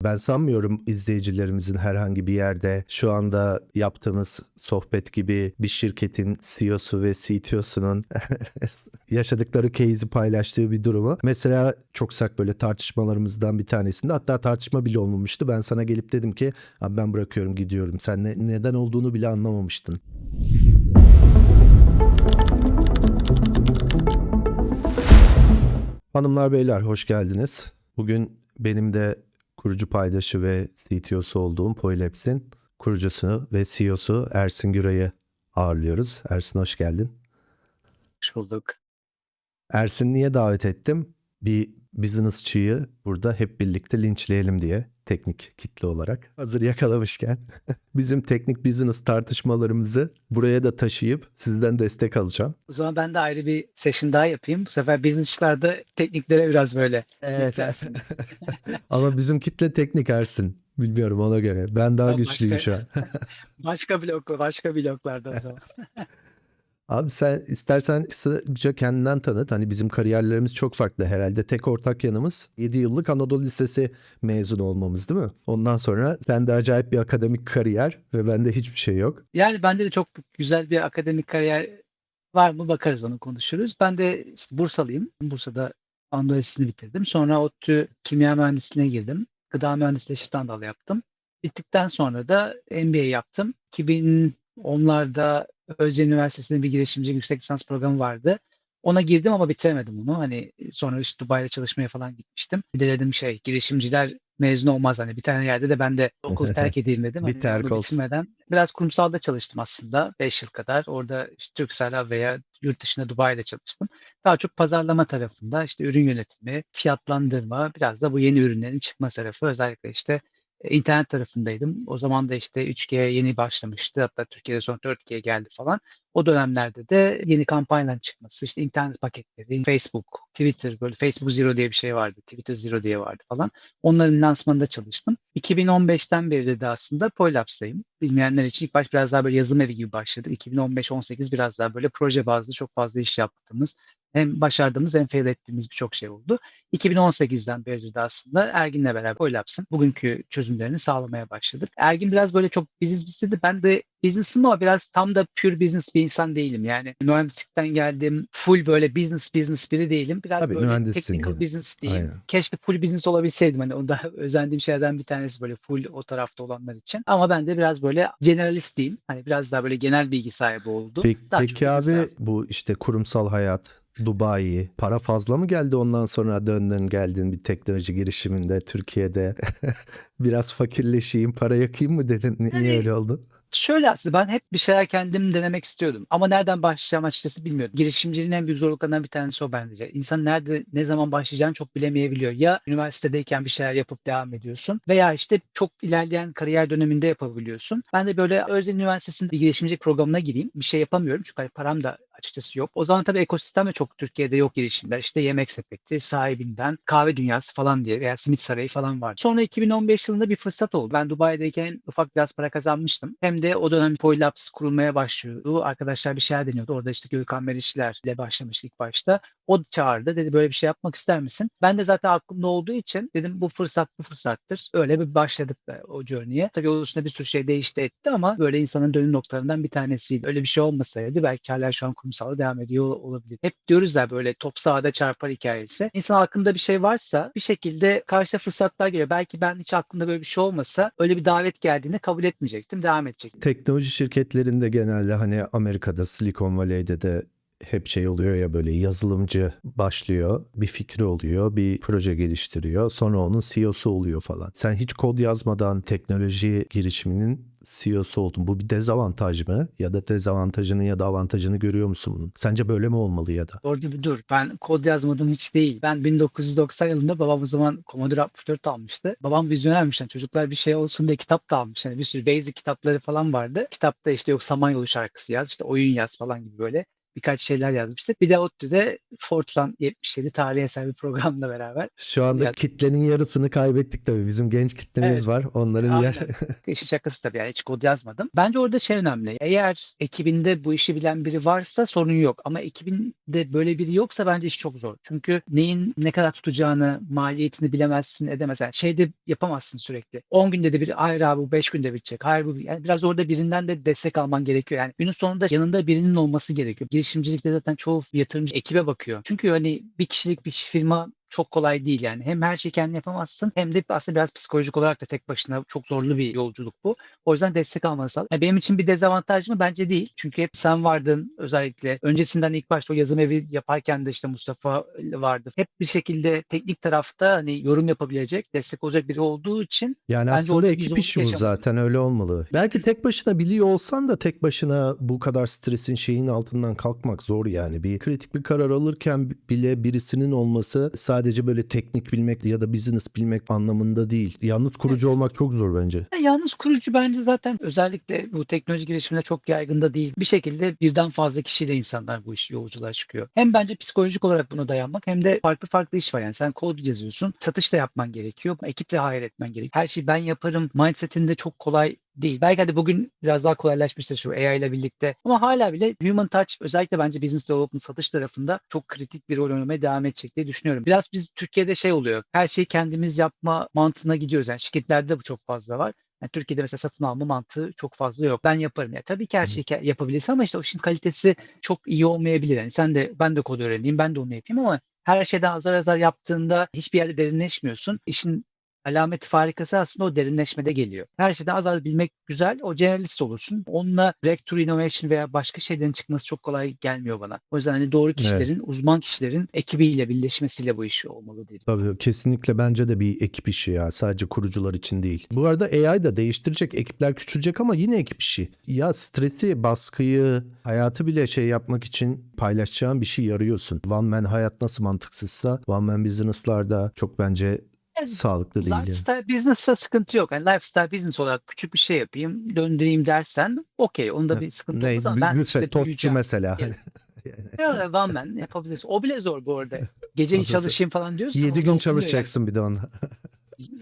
Ben sanmıyorum izleyicilerimizin herhangi bir yerde şu anda yaptığımız sohbet gibi bir şirketin CEO'su ve CTO'sunun yaşadıkları case'i paylaştığı bir durumu. Mesela çok sık böyle tartışmalarımızdan bir tanesinde, hatta tartışma bile olmamıştı. Ben sana gelip dedim ki abi ben bırakıyorum gidiyorum. Sen neden olduğunu bile anlamamıştın. Hanımlar beyler hoş geldiniz. Bugün benim de kurucu paydaşı ve CTO'su olduğum Poylabs'in kurucusu ve CEO'su Ersin Güray'ı ağırlıyoruz. Ersin hoş geldin. Hoş bulduk. Ersin niye davet ettim? Bir business'çıyı burada hep birlikte linçleyelim diye, teknik kitle olarak. Hazır yakalamışken bizim teknik business tartışmalarımızı buraya da taşıyıp sizden destek alacağım. O zaman ben de ayrı bir session daha yapayım. Bu sefer business'larda tekniklere biraz böyle Evet. yüklensin. Ama bizim kitle teknik Ersin. Bilmiyorum, ona göre. Ben daha Tamam, güçlüyüm şu an. başka bloklarda o zaman. Abi sen istersen kısaca kendinden tanıt. Hani bizim kariyerlerimiz çok farklı herhalde. Tek ortak yanımız 7 yıllık Anadolu Lisesi mezun olmamız, değil mi? Ondan sonra sende acayip bir akademik kariyer ve bende hiçbir şey yok. Yani bende de çok güzel bir akademik kariyer var mı bakarız, onu konuşuruz. Ben de işte Bursalıyım. Bursa'da Anadolu Lisesi'ni bitirdim. Sonra ODTÜ Kimya Mühendisliğine girdim. Gıda Mühendisliği eşit dalı yaptım. Bittikten sonra da MBA yaptım. 2010'larda Özyeğin Üniversitesi'nde bir girişimcilik yüksek lisans programı vardı. Ona girdim ama bitiremedim onu. Hani sonra işte Dubai'de çalışmaya falan gitmiştim. Bir de dedim girişimciler mezun olmaz. Hani bir tane yerde de ben de okulu terk edeyim dedim. Bir Hani terk onu olsun. bitirmeden biraz kurumsalda çalıştım aslında 5 yıl kadar. Orada işte Turkcell veya yurt dışında Dubai'de çalıştım. Daha çok pazarlama tarafında işte ürün yönetimi, fiyatlandırma, biraz da bu yeni ürünlerin çıkma tarafı. Özellikle işte internet tarafındaydım. O zaman da işte 3G yeni başlamıştı. Hatta Türkiye'de sonra 4G geldi falan. O dönemlerde de yeni kampanyaların çıkması, işte internet paketleri, Facebook, Twitter, böyle Facebook Zero diye bir şey vardı. Twitter Zero diye vardı falan. Onların lansmanında çalıştım. 2015'ten beri de aslında Poylabs'tayım. Bilmeyenler için ilk baş biraz daha böyle yazılım evi gibi başladık. 2015-18 biraz daha böyle proje bazlı çok fazla iş yaptığımız, hem başardığımız hem fail ettiğimiz birçok şey oldu. 2018'den beri de aslında Ergin'le beraber Poylabs'ın bugünkü çözümlerini sağlamaya başladık. Ergin biraz böyle çok business istedi. Ben de business'ım ama biraz tam da pure business bir insan değilim. Yani mühendislikten geldim. Full böyle business biri değilim. Biraz Tabii böyle mühendissin technical yine. business diyeyim. Aynen. Keşke full business olabilseydim. Hani onda özendiğim şeylerden bir tanesi böyle full o tarafta olanlar için. Ama ben de biraz böyle generalist diyeyim. Hani biraz daha böyle genel bilgi sahibi oldum. Daha çok Peki business abi, tarafı. bu işte kurumsal hayat, Dubai, para fazla mı geldi ondan sonra döndün geldin bir teknoloji girişiminde Türkiye'de? Biraz fakirleşeyim, para yakayım mı dedin? Niye Yani öyle oldu? şöyle, aslında ben hep bir şeyler kendim denemek istiyordum ama nereden başlayacağımı açıkçası bilmiyordum. Girişimciliğin en büyük zorluklarından bir tanesi o bence. İnsan nerede, ne zaman başlayacağını çok bilemeyebiliyor. Ya üniversitedeyken bir şeyler yapıp devam ediyorsun veya işte çok ilerleyen kariyer döneminde yapabiliyorsun. Ben de böyle Özyeğin Üniversitesi'nde bir girişimcilik programına gireyim. Bir şey yapamıyorum çünkü hani param da açıkçası yok. O zaman tabii ekosistem de çok Türkiye'de yok girişimler. İşte Yemek Sepeti, Sahibinden, Kahve Dünyası falan diye veya Simit Sarayı falan var. Sonra 2015 yılında bir fırsat oldu. Ben Dubai'deyken ufak biraz para kazanmıştım. Hem de o dönem Poylabs kurulmaya başlıyordu. Arkadaşlar bir şeyler deniyordu. Orada işte Gökhan Meriçler'le başlamıştık ilk başta. O çağırdı. Dedi böyle bir şey yapmak ister misin? Ben de zaten aklımda olduğu için dedim bu fırsat bu fırsattır. Öyle bir başladık da o journey'e. Tabii o üstüne bir sürü şey değişti etti ama böyle insanın dönüm noktalarından bir tanesiydi. Öyle bir şey olmasaydı belki hala şu an kurumsalda devam ediyor olabilir. Hep diyoruz ya, böyle top sahada çarpar hikayesi. İnsan aklında bir şey varsa bir şekilde karşıda fırsatlar geliyor. Belki ben hiç aklımda böyle bir şey olmasa öyle bir davet geldiğinde kabul etmeyecektim. Devam edecektim. Teknoloji şirketlerinde genelde hani Amerika'da, Silicon Valley'de de hep şey oluyor ya, böyle yazılımcı başlıyor, bir fikri oluyor, bir proje geliştiriyor, sonra onun CEO'su oluyor falan. Sen hiç kod yazmadan teknoloji girişiminin CEO'su oldun. Bu bir dezavantaj mı? Ya da dezavantajını ya da avantajını görüyor musun bunun? Sence böyle mi olmalı ya da? Orada bir dur. Ben kod yazmadım hiç değil. Ben 1990 yılında babam o zaman Commodore 64 almıştı. Babam vizyonermiş. Yani çocuklar bir şey olsun diye kitap da almış. Yani bir sürü basic kitapları falan vardı. Kitapta işte yok Samanyolu şarkısı yaz, işte oyun yaz falan gibi böyle birkaç şeyler yazmıştık. Bir de ODTÜ'de Fortran 77 tarihi eser bir programla beraber. Şu anda Ya, kitlenin yarısını kaybettik tabii. Bizim genç kitlemiz evet. var. Onların Aynen. İşin şakası tabii, yani hiç kod yazmadım. Bence orada şey önemli. Eğer ekibinde bu işi bilen biri varsa sorun yok. Ama ekibinde böyle biri yoksa bence iş çok zor. Çünkü neyin ne kadar tutacağını, maliyetini bilemezsin, edemezsin. Yani şey de yapamazsın sürekli. 10 günde de bir, hayır abi bu 5 günde bitecek. Hayır bu, yani biraz orada birinden de destek alman gerekiyor. Yani günün sonunda yanında birinin olması gerekiyor. Girişimcilikte zaten çoğu yatırımcı ekibe bakıyor. Çünkü hani bir kişilik bir firma çok kolay değil yani. Hem her şeyi kendin yapamazsın hem de aslında biraz psikolojik olarak da tek başına çok zorlu bir yolculuk bu. O yüzden destek almanı sağlar. Yani benim için bir dezavantaj mı? Bence değil. Çünkü hep sen vardın özellikle. Öncesinden ilk başta o yazım evi yaparken de işte Mustafa vardı. Hep bir şekilde teknik tarafta hani yorum yapabilecek, destek olacak biri olduğu için Yani bence aslında orada bir ekip zorluk işi bu, yaşamadım. zaten öyle olmalı. Belki tek başına biliyor olsan da tek başına bu kadar stresin şeyin altından kalkmak zor yani. Bir kritik bir karar alırken bile birisinin olması sadece böyle teknik bilmek ya da business bilmek anlamında değil. Yalnız Evet. kurucu olmak çok zor bence. Yalnız kurucu bence zaten özellikle bu teknoloji girişiminde çok yaygın da değil. Bir şekilde birden fazla kişiyle insanlar bu iş yolculuğa çıkıyor. Hem bence psikolojik olarak buna dayanmak hem de farklı farklı iş var. Yani sen kod yazıyorsun, satış da yapman gerekiyor, ekiple hire etmen gerekiyor. Her şeyi ben yaparım mindsetinde çok kolay değil. Belki hadi bugün biraz daha kolaylaşmıştır şu AI ile birlikte. Ama hala bile human touch özellikle bence business development satış tarafında çok kritik bir rol oynamaya devam edecek diye düşünüyorum. Biraz biz Türkiye'de şey oluyor. Her şeyi kendimiz yapma mantığına gidiyoruz. Yani şirketlerde de bu çok fazla var. Yani Türkiye'de mesela satın alma mantığı çok fazla yok. Ben yaparım. Ya tabii ki her şeyi yapabilirsin ama işte o işin kalitesi çok iyi olmayabilir. Yani sen de ben de kod öğreneyim, ben de onu yapayım ama her şeyden azar azar yaptığında hiçbir yerde derinleşmiyorsun. İşin alameti farikası aslında o derinleşmede geliyor. Her şeyden az az bilmek güzel. O generalist olursun. Onunla breakthrough innovation veya başka şeylerin çıkması çok kolay gelmiyor bana. O yüzden hani doğru Evet. kişilerin, uzman kişilerin ekibiyle birleşmesiyle bu iş olmalı diye. Tabii kesinlikle bence de bir ekip işi ya. Sadece kurucular için değil. Bu arada AI da değiştirecek. Ekipler küçülecek ama yine ekip işi. Ya stresi, baskıyı, hayatı bile şey yapmak için paylaşacağın bir şey yarıyorsun. One man hayat nasıl mantıksızsa one man business'larda çok bence Yani sağlıklı değil yani. lifestyle business'ta sıkıntı yok. Yani lifestyle business olarak küçük bir şey yapayım, döndüreyim dersen okey. Onda bir sıkıntı Ne, olmaz ama ben büfe, işte tostçu büyüyeceğim. mesela. Hani. Ya one man yapabilirsin. O bile zor bu arada. Gece O da zor. çalışayım falan diyorsan 7 o da gün olmuyor yani. çalışacaksın bir de onda.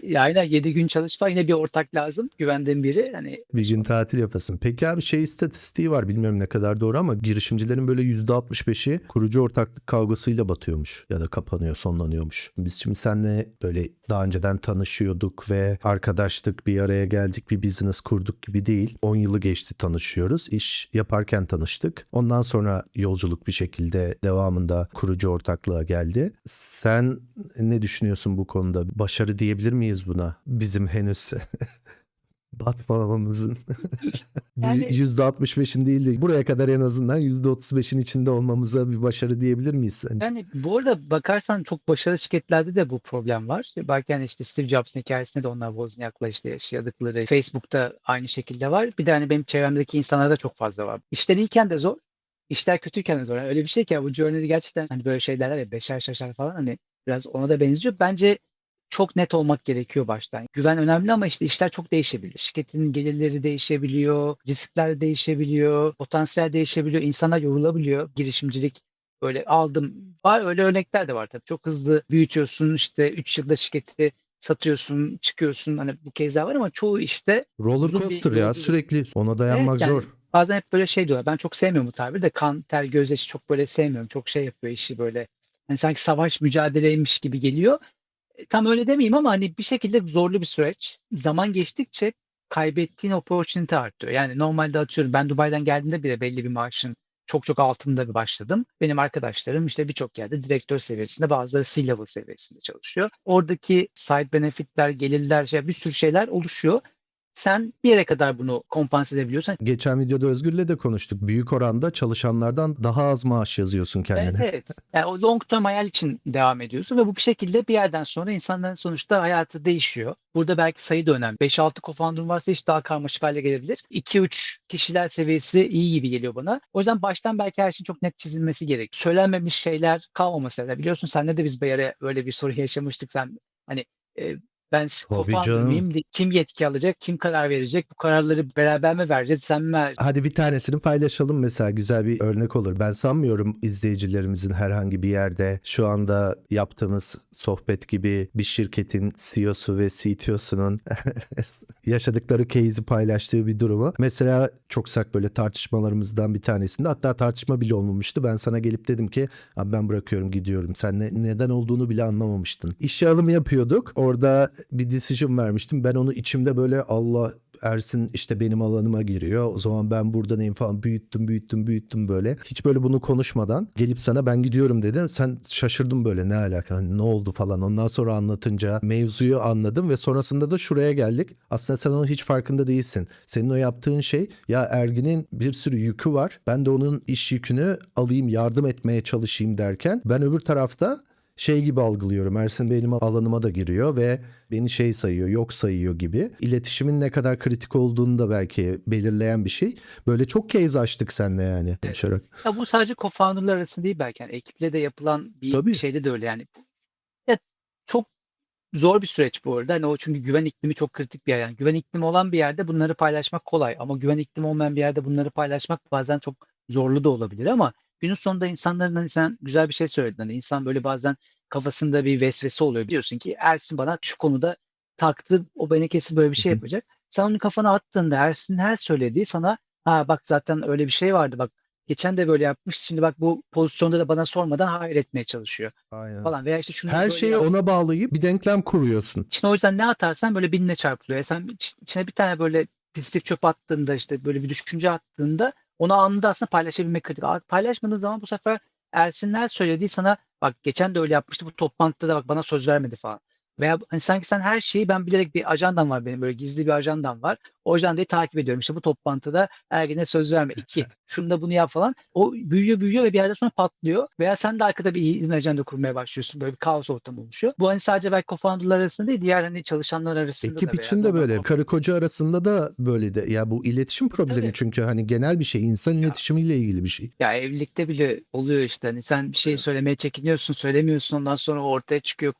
Ya aynen 7 gün çalış falan, yine bir ortak lazım. Güvendiğim biri. Hani Bir gün sonra. tatil yapasın. Peki abi şey istatistiği var, bilmiyorum ne kadar doğru ama girişimcilerin böyle %65'i kurucu ortaklık kavgasıyla batıyormuş ya da kapanıyor, sonlanıyormuş. Biz şimdi seninle böyle daha önceden tanışıyorduk ve arkadaştık, bir araya geldik, bir business kurduk gibi değil. 10 yılı geçti tanışıyoruz. İş yaparken tanıştık. Ondan sonra yolculuk bir şekilde devamında kurucu ortaklığa geldi. Sen ne düşünüyorsun bu konuda? Başarı diyebilir miyiz buna? Bizim henüz batmamamızın. Bu Yani %65'in değil de buraya kadar en azından %35'in içinde olmamıza bir başarı diyebilir miyiz sence? Yani bu arada bakarsan çok başarılı şirketlerde de bu problem var. Belki hani işte Steve Jobs'ın hikayesinde de onlar Wozniak'la işte yaşadıkları, Facebook'ta aynı şekilde var. Bir de hani benim çevremdeki insanlarda çok fazla var. İşler iyiyken de zor, işler kötüyken de zor. Yani öyle bir şey ki ya, bu journey'de gerçekten hani böyle şey derler ya, beşer şaşar falan, hani biraz ona da benziyor. Bence çok net olmak gerekiyor baştan. Güven önemli ama işte işler çok değişebilir. Şirketin gelirleri değişebiliyor, riskler değişebiliyor, potansiyel değişebiliyor, insanlar yorulabiliyor. Girişimcilik böyle aldım. Var öyle örnekler de var tabii. Çok hızlı büyütüyorsun, işte 3 yılda şirketi satıyorsun, çıkıyorsun. Hani bu case'ler var ama çoğu işte Roller uzun bir coaster ya, yolculuk. sürekli ona Evet, dayanmak yani zor. bazen hep böyle şey diyorlar. Ben çok sevmiyorum bu tabiri de, kan, ter, gözyaşı çok böyle sevmiyorum. Çok şey yapıyor işi böyle. Hani sanki savaş mücadeleymiş gibi geliyor. Tam öyle demeyeyim ama hani bir şekilde zorlu bir süreç. Zaman geçtikçe kaybettiğin opportunity artıyor. Yani normalde atıyorum ben Dubai'den geldiğimde bile belli bir maaşın çok çok altında bir başladım. Benim arkadaşlarım işte birçok yerde direktör seviyesinde, bazıları C-level seviyesinde çalışıyor. Oradaki side benefitler, gelirler, bir sürü şeyler oluşuyor. Sen bir yere kadar bunu kompanse edebiliyorsan. Geçen videoda Özgür'le de konuştuk. Büyük oranda çalışanlardan daha az maaş yazıyorsun Evet, kendine. evet. Yani o long term hayal için devam ediyorsun ve bu bir şekilde bir yerden sonra insanların sonuçta hayatı değişiyor. Burada belki sayı da önemli. 5-6 co-founder varsa hiç daha karmaşık hale gelebilir. 2-3 kişiler seviyesi iyi gibi geliyor bana. O yüzden baştan belki her şeyin çok net çizilmesi gerek. Söylenmemiş şeyler kalmaması lazım. Biliyorsun senle de biz bir ara öyle bir soru yaşamıştık. Sen hani Ben Tabii co-founder canım. mıyım? Kim yetki alacak? Kim karar verecek? Bu kararları beraber mi vereceğiz? Sen mi vereceksin? Hadi bir tanesini paylaşalım mesela, güzel bir örnek olur. Ben sanmıyorum izleyicilerimizin herhangi bir yerde şu anda yaptığımız sohbet gibi bir şirketin CEO'su ve CTO'sunun yaşadıkları case'i paylaştığı bir durumu. Mesela çok sık böyle tartışmalarımızdan bir tanesinde, hatta tartışma bile olmamıştı. Ben sana gelip dedim ki abi ben bırakıyorum gidiyorum. Sen neden olduğunu bile anlamamıştın. İşe alım yapıyorduk. Orada bir decision vermiştim. Ben onu içimde böyle Allah, Ersin işte benim alanıma giriyor. O zaman ben burada neyim falan, büyüttüm böyle. Hiç böyle bunu konuşmadan gelip sana ben gidiyorum dedim. Sen şaşırdın böyle, ne alaka, hani ne oldu falan. Ondan sonra anlatınca mevzuyu anladım ve sonrasında da şuraya geldik. Aslında sen onun hiç farkında değilsin. Senin o yaptığın şey, ya Ergin'in bir sürü yükü var. Ben de onun iş yükünü alayım, yardım etmeye çalışayım derken ben öbür tarafta şey gibi algılıyorum. Ersin benim alanıma da giriyor ve beni şey sayıyor, yok sayıyor gibi. İletişimin ne kadar kritik olduğunu da belki belirleyen bir şey. Böyle çok case açtık seninle yani konuşarak. Ya bu sadece co-founder'lar arasında değil belki. Yani ekiple de yapılan bir Tabii. şeyde de öyle yani. Ya çok zor bir süreç bu arada. Hani o çünkü güven iklimi çok kritik bir yer. Yani güven iklimi olan bir yerde bunları paylaşmak kolay ama güven iklimi olmayan bir yerde bunları paylaşmak bazen çok zorlu da olabilir ama günün sonunda insanların hani sen güzel bir şey söyledin. Hani insan böyle bazen kafasında bir vesvese oluyor. Diyorsun ki Ersin bana şu konuda taktı. O beni kesin böyle bir şey Hı hı. yapacak. Sen onu kafana attığında Ersin'in her söylediği sana ha bak zaten öyle bir şey vardı bak geçen de böyle yapmış. Şimdi bak bu pozisyonda da bana sormadan hayır etmeye çalışıyor Aynen. falan veya işte şunu da Her böyle şeyi yap. ona bağlayıp bir denklem kuruyorsun. İçine o yüzden ne atarsan böyle binle çarpılıyor. Sen içine bir tane böyle pislik çöp attığında işte böyle bir düşünce attığında onu anında aslında paylaşabilmek kritik. Paylaşmadığın zaman bu sefer Ersinler söylediği sana bak geçen de öyle yapmıştı bu toplantıda da bak bana söz vermedi falan. Veya hani sanki sen her şeyi ben bilerek bir ajandam var benim böyle gizli bir ajandam var. O ajandayı takip ediyorum. İşte bu toplantıda Ergin'e söz verme. 2. Şunu bunu yap falan. O büyüyor ve bir yerden sonra patlıyor. Veya sen de arkada bir hidden ajanda kurmaya başlıyorsun. Böyle bir kaos ortamı oluşuyor. Bu hani sadece belki co-founder'lar arasında değil, diğer hani çalışanlar arasında Ekip da veya içinde normal böyle, karı koca arasında da böyle de. Ya bu iletişim problemi, tabii. çünkü hani genel bir şey, insan Ya, iletişimiyle ilgili bir şey. ya evlilikte bile oluyor işte. Hani sen bir şey söylemeye çekiniyorsun, söylemiyorsun. Ondan sonra ortaya çıkıyor.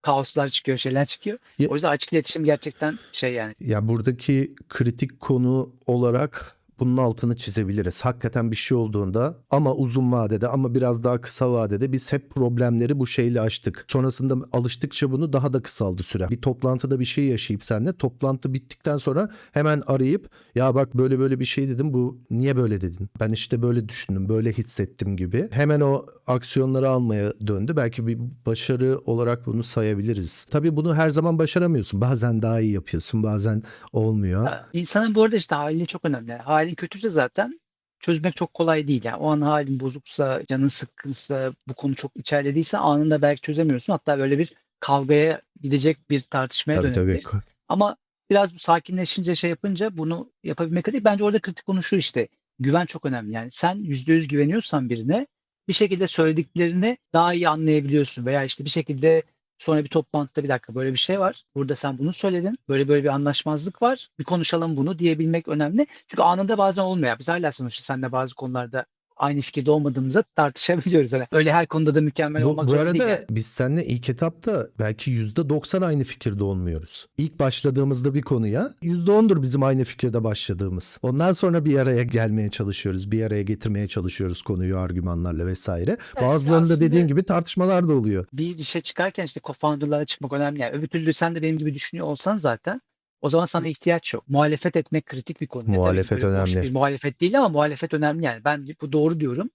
Kaoslar çıkıyor, şeyler çıkıyor. Ya, O yüzden açık iletişim gerçekten şey yani. ya buradaki kritik konu olarak bunun altını çizebiliriz. Hakikaten bir şey olduğunda, ama uzun vadede ama biraz daha kısa vadede biz hep problemleri bu şeyle aştık. Sonrasında alıştıkça bunu daha da kısaldı süre. Bir toplantıda bir şey yaşayıp seninle, toplantı bittikten sonra hemen arayıp ya bak böyle böyle bir şey dedim, bu niye böyle dedin? Ben işte böyle düşündüm, böyle hissettim gibi. Hemen o aksiyonları almaya döndü. Belki bir başarı olarak bunu sayabiliriz. Tabii bunu her zaman başaramıyorsun. Bazen daha iyi yapıyorsun, bazen olmuyor. Ya, insanın bu arada işte hali çok önemli. Yani halin kötüyse zaten çözmek çok kolay değil. Yani o an halin bozuksa, canın sıkkınsa, bu konu çok içerlediyse anında belki çözemiyorsun. Hatta böyle bir kavgaya gidecek bir tartışmaya Tabii tabii. dönebilir. Ama biraz sakinleşince şey yapınca bunu yapabilmek değil. Bence orada kritik konu şu işte. Güven çok önemli. Yani sen %100 güveniyorsan birine bir şekilde söylediklerini daha iyi anlayabiliyorsun veya işte bir şekilde sonra bir toplantıda bir dakika böyle bir şey var. Burada sen bunu söyledin. Böyle böyle bir anlaşmazlık var. Bir konuşalım bunu diyebilmek önemli. Çünkü anında bazen olmuyor. Biz hala sonuçta seninle bazı konularda aynı fikirde olmadığımızda tartışabiliyoruz. Hani öyle her konuda da mükemmel olmak Bu zorunda değil yani. arada biz seninle ilk etapta belki %90 aynı fikirde olmuyoruz. İlk başladığımızda bir konuya %10'dur bizim aynı fikirde başladığımız. Ondan sonra bir araya gelmeye çalışıyoruz. Bir araya getirmeye çalışıyoruz konuyu argümanlarla vesaire. Ya Bazılarında dediğin aslında gibi tartışmalar da oluyor. bir işe çıkarken işte co-founder'lara çıkmak önemli. Yani öbür türlü sen de benim gibi düşünüyor olsan zaten o zaman sana ihtiyaç yok. Muhalefet etmek kritik bir konu. Tabii ki Muhalefet böyle boş önemli. bir muhalefet değil ama muhalefet önemli yani. Ben bu doğru diyorum.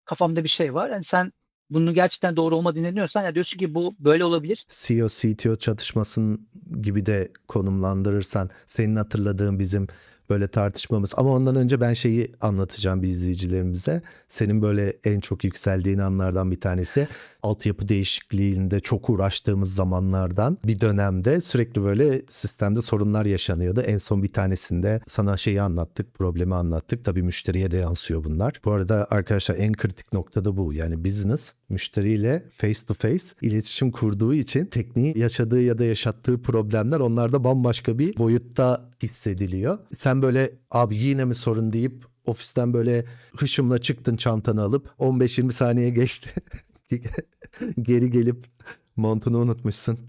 Kafamda bir şey var. Yani sen bunun gerçekten doğru olmadığını inanıyorsan ya diyorsun ki bu böyle olabilir. CEO CTO çatışmasın gibi de konumlandırırsan, senin hatırladığın bizim böyle tartışmamız. Ama ondan önce ben şeyi anlatacağım bir izleyicilerimize. Senin böyle en çok yükseldiğin anlardan bir tanesi, altyapı değişikliğinde çok uğraştığımız zamanlardan bir dönemde sürekli böyle sistemde sorunlar yaşanıyordu. En son bir tanesinde sana şeyi anlattık, problemi anlattık. Tabii müşteriye de yansıyor bunlar. Bu arada arkadaşlar en kritik nokta da bu. Yani business müşteriyle face to face iletişim kurduğu için tekniği yaşadığı ya da yaşattığı problemler onlarda bambaşka bir boyutta hissediliyor. Sen böyle abi yine mi sorun deyip ofisten böyle hışımla çıktın, çantanı alıp 15-20 saniye geçti. Geri gelip montunu unutmuşsun.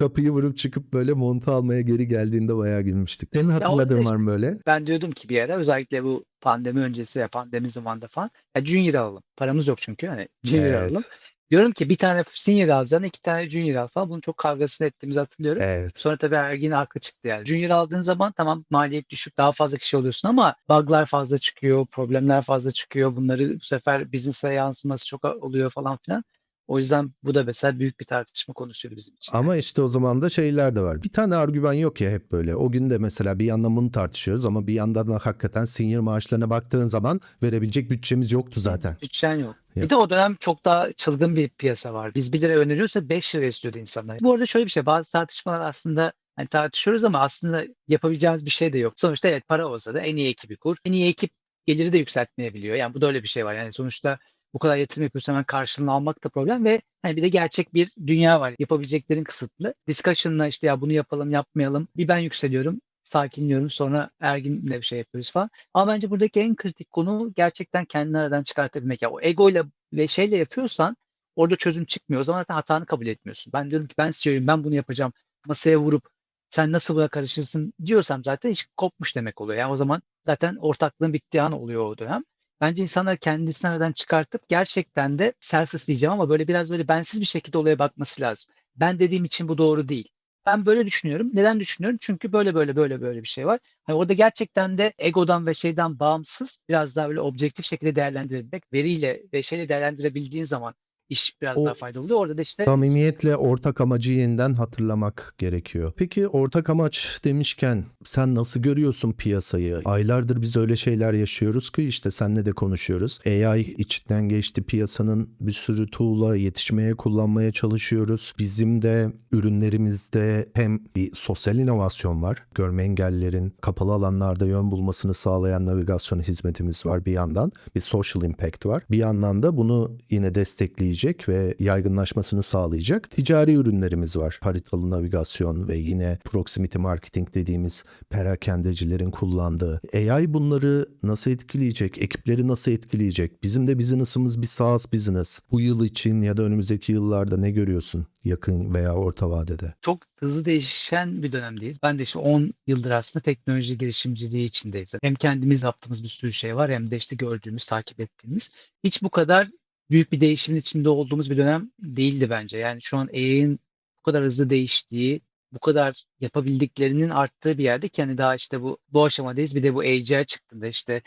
Kapıyı vurup çıkıp böyle montu almaya geri geldiğinde bayağı gülmüştük. Senin Ya orada hatırladığın var işte mı böyle? ben diyordum ki bir ara özellikle bu pandemi öncesi ve pandemi zamanında falan ya Junior alalım. Paramız yok çünkü hani Junior Evet. alalım. Diyorum ki bir tane Senior alacağına 2 tane Junior al falan. Bunun çok kavgasını ettiğimizi hatırlıyorum. Evet. Sonra tabii Ergin haklı çıktı yani. Junior aldığın zaman tamam maliyet düşük, daha fazla kişi oluyorsun ama bug'lar fazla çıkıyor, problemler fazla çıkıyor. Bunları bu sefer business'a yansıması çok oluyor falan filan. O yüzden bu da mesela büyük bir tartışma konusuydu bizim için yani. Ama işte o zaman da şeyler de var. Bir tane argüman yok ya hep böyle. O gün de mesela bir yandan bunu tartışıyoruz ama bir yandan da hakikaten senior maaşlarına baktığın zaman verebilecek bütçemiz yoktu zaten. Bütçen yok. Ya, Bir de o dönem çok daha çılgın bir piyasa var. Biz 1 lira öneriyorsa 5 lira istiyordu insanlar. Bu arada şöyle bir şey, bazı tartışmalar aslında hani tartışıyoruz ama aslında yapabileceğimiz bir şey de yok. Sonuçta evet para olsa da en iyi ekibi kur. En iyi ekip geliri de yükseltmeyebiliyor. Yani bu da öyle bir şey var. Yani sonuçta bu kadar yatırım yapıyorsan hemen karşılığını almak da problem ve hani bir de gerçek bir dünya var. Yapabileceklerin kısıtlı. Discussion'la işte ya bunu yapalım yapmayalım. Bir ben yükseliyorum, sakinliyorum. Sonra Ergin'le bir şey yapıyoruz falan. Ama bence buradaki en kritik konu gerçekten kendini aradan çıkartabilmek. Ya o egoyla ve şeyle yapıyorsan orada çözüm çıkmıyor. O zaman zaten hatanı kabul etmiyorsun. Ben diyorum ki ben CEO'yum, ben bunu yapacağım. Masaya vurup sen nasıl buna karışırsın diyorsam zaten iş kopmuş demek oluyor. Yani o zaman zaten ortaklığın bittiği an oluyor o dönem. Bence insanlar kendisini aradan çıkartıp gerçekten de selfless diyeceğim ama böyle biraz böyle bensiz bir şekilde olaya bakması lazım. Ben dediğim için bu doğru değil. Ben böyle düşünüyorum. Neden düşünüyorum? Çünkü böyle böyle böyle böyle bir şey var. Hani orada gerçekten de egodan ve şeyden bağımsız biraz daha böyle objektif şekilde değerlendirebilmek, veriyle ve şeyle değerlendirebildiğin zaman iş biraz daha o faydalı oluyor. Orada da işte samimiyetle ortak amacı yeniden hatırlamak gerekiyor. Peki ortak amaç demişken sen nasıl görüyorsun piyasayı? Aylardır biz öyle şeyler yaşıyoruz ki işte seninle de konuşuyoruz. AI içinden geçti, piyasanın bir sürü tool'a yetişmeye, kullanmaya çalışıyoruz. Bizim de ürünlerimizde hem bir sosyal inovasyon var. Görme engellilerin kapalı alanlarda yön bulmasını sağlayan navigasyon hizmetimiz var bir yandan. Bir social impact var. Bir yandan da bunu yine destekleyecek ve yaygınlaşmasını sağlayacak ticari ürünlerimiz var. Haritalı navigasyon ve yine proximity marketing dediğimiz perakendecilerin kullandığı. AI bunları nasıl etkileyecek? Ekipleri nasıl etkileyecek? Bizim de business'ımız bir SaaS business. Bu yıl için ya da önümüzdeki yıllarda ne görüyorsun? Yakın veya orta vadede. çok hızlı değişen bir dönemdeyiz. Ben de işte 10 yıldır aslında teknoloji girişimciliği içindeyiz. Hem kendimiz yaptığımız bir sürü şey var hem de işte gördüğümüz, takip ettiğimiz. Hiç bu kadar büyük bir değişimin içinde olduğumuz bir dönem değildi bence. Yani şu an AI'ın bu kadar hızlı değiştiği, bu kadar yapabildiklerinin arttığı bir yerde ki hani daha işte bu aşamadayız. Bir de bu AGI çıktığında işte